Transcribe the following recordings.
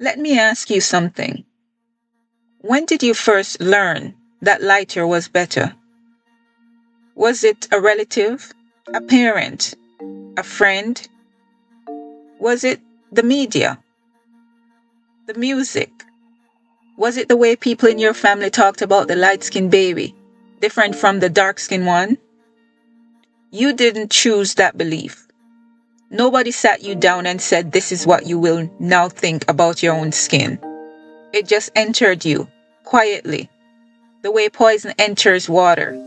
Let me ask you something. When did you first learn that lighter was better? Was it a relative, a parent, a friend? Was it the media, the music? Was it the way people in your family talked about the light-skinned baby, different from the dark-skinned one? You didn't choose that belief. Nobody sat you down and said, this is what you will now think about your own skin. It just entered you, quietly, the way poison enters water.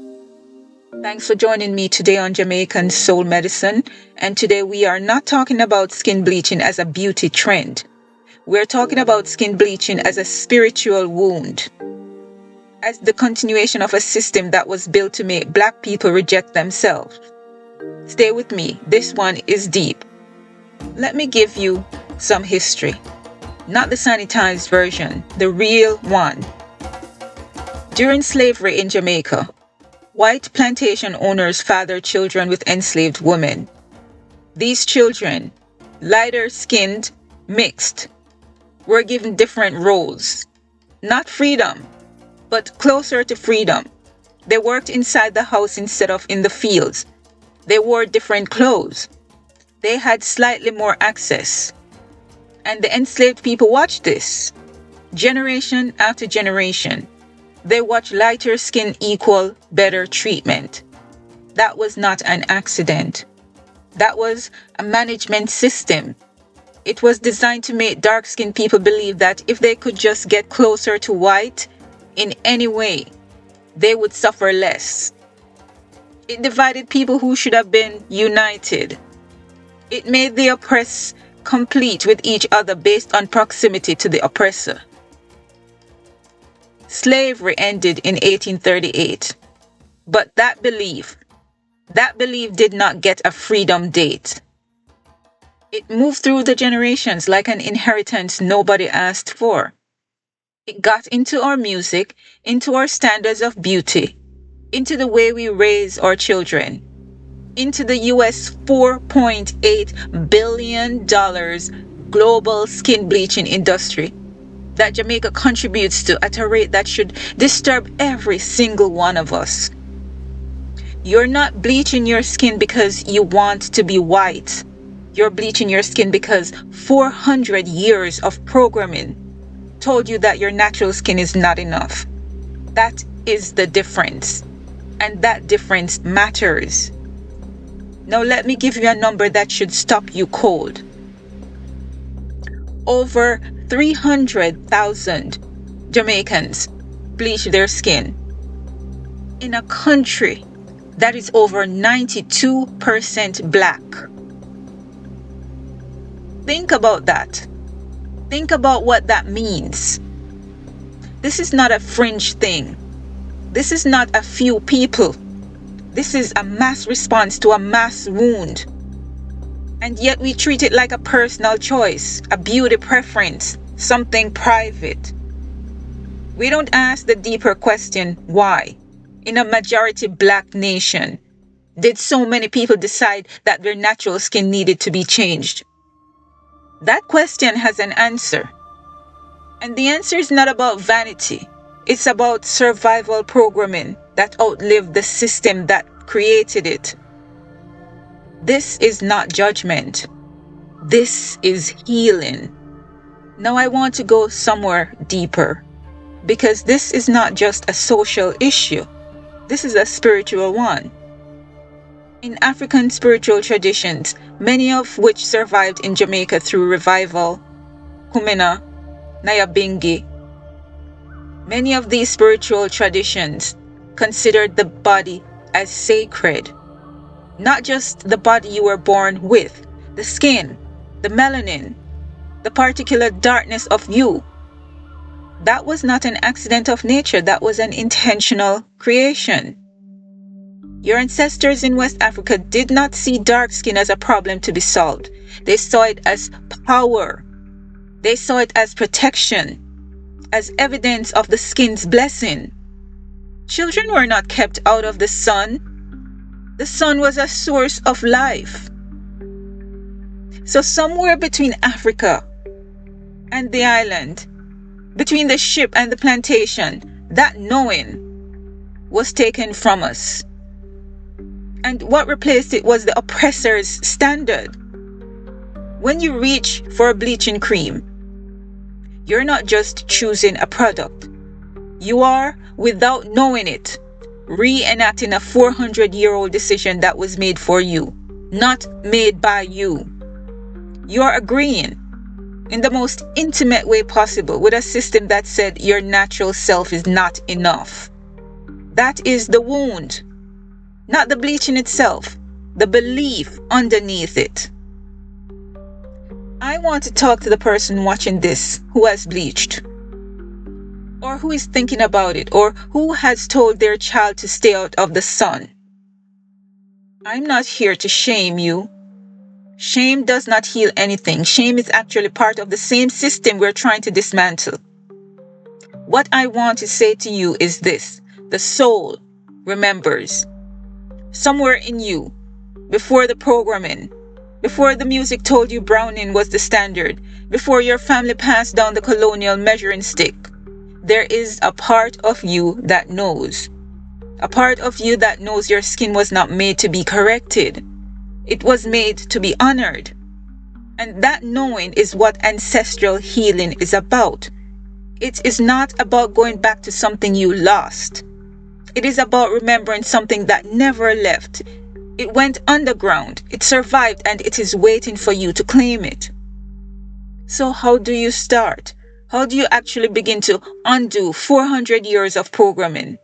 Thanks for joining me today on Jamaican Soul Medicine. And today we are not talking about skin bleaching as a beauty trend. We're talking about skin bleaching as a spiritual wound, as the continuation of a system that was built to make Black people reject themselves. Stay with me, this one is deep. Let me give you some history. Not the sanitized version, the real one. During slavery in Jamaica, white plantation owners fathered children with enslaved women. These children, lighter skinned, mixed, were given different roles. Not freedom, but closer to freedom. They worked inside the house instead of in the fields. They wore different clothes. They had slightly more access. And the enslaved people watched this. Generation after generation. They watched lighter skin equal better treatment. That was not an accident. That was a management system. It was designed to make dark-skinned people believe that if they could just get closer to white in any way, they would suffer less. It divided people who should have been united. It made the oppressed compete with each other based on proximity to the oppressor. Slavery ended in 1838, but that belief did not get a freedom date. It moved through the generations like an inheritance nobody asked for. It got into our music, into our standards of beauty, into the way we raise our children, into the US $4.8 billion global skin bleaching industry that Jamaica contributes to at a rate that should disturb every single one of us. You're not bleaching your skin because you want to be white. You're bleaching your skin because 400 years of programming told you that your natural skin is not enough. That is the difference. And that difference matters. Now let me give you a number that should stop you cold. Over 300,000 Jamaicans bleach their skin in a country that is over 92% Black. Think about that. Think about what that means. This is not a fringe thing. This is not a few people. This is a mass response to a mass wound. And yet we treat it like a personal choice, a beauty preference, something private. We don't ask the deeper question, why? In a majority Black nation, did so many people decide that their natural skin needed to be changed? That question has an answer. And the answer is not about vanity. It's about survival programming that outlived the system that created it. This is not judgment. This is healing. Now I want to go somewhere deeper, because this is not just a social issue. This is a spiritual one. In African spiritual traditions, many of which survived in Jamaica through revival, Kumena, Nyabingi, many of these spiritual traditions considered the body as sacred. Not just the body you were born with, the skin, the melanin, the particular darkness of you. That was not an accident of nature, that was an intentional creation. Your ancestors in West Africa did not see dark skin as a problem to be solved. They saw it as power. They saw it as protection, as evidence of the skin's blessing. Children were not kept out of the sun. The sun was a source of life. So somewhere between Africa and the island, between the ship and the plantation, that knowing was taken from us. And what replaced it was the oppressor's standard. When you reach for a bleaching cream, you're not just choosing a product. You are, without knowing it, reenacting a 400-year-old decision that was made for you, not made by you. You're agreeing in the most intimate way possible with a system that said your natural self is not enough. That is the wound, not the bleaching itself, the belief underneath it. I want to talk to the person watching this who has bleached, or who is thinking about it, or who has told their child to stay out of the sun. I'm not here to shame you. Shame does not heal anything. Shame is actually part of the same system we're trying to dismantle. What I want to say to you is this: the soul remembers. Somewhere in you, before the programming, before the music told you browning was the standard, before your family passed down the colonial measuring stick, there is a part of you that knows. A part of you that knows your skin was not made to be corrected. It was made to be honored. And that knowing is what ancestral healing is about. It is not about going back to something you lost. It is about remembering something that never left. It went underground, it survived, and it is waiting for you to claim it. So how do you start? How do you actually begin to undo 400 years of programming?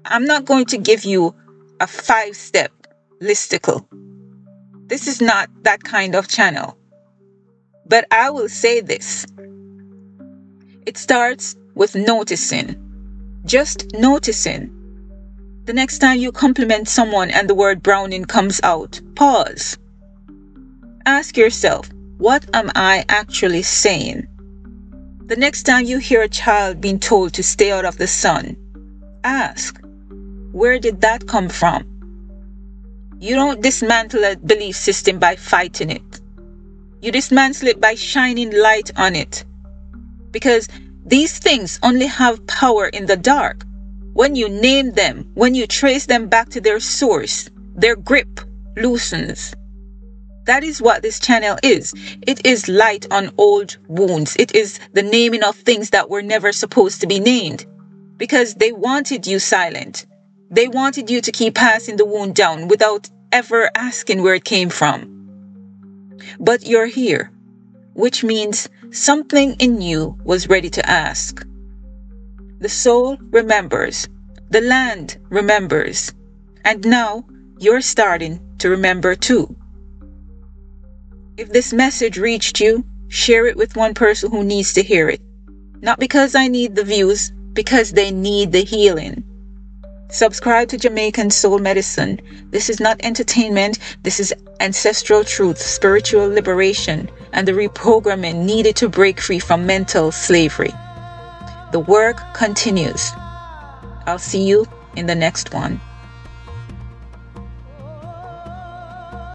I'm not going to give you a 5-step listicle. This is not that kind of channel. But I will say this. It starts with noticing. Just noticing. The next time you compliment someone and the word browning comes out, pause. Ask yourself, what am I actually saying? The next time you hear a child being told to stay out of the sun, ask, where did that come from? You don't dismantle a belief system by fighting it. You dismantle it by shining light on it. Because these things only have power in the dark. When you name them, when you trace them back to their source, their grip loosens. That is what this channel is. It is light on old wounds. It is the naming of things that were never supposed to be named. Because they wanted you silent. They wanted you to keep passing the wound down without ever asking where it came from. But you're here, which means something in you was ready to ask. The soul remembers. The land remembers. And now you're starting to remember too. If this message reached you, share it with one person who needs to hear it. Not because I need the views, because they need the healing. Subscribe to Jamaican Soul Medicine. This is not entertainment. This is ancestral truth, spiritual liberation, and the reprogramming needed to break free from mental slavery. The work continues. I'll see you in the next one.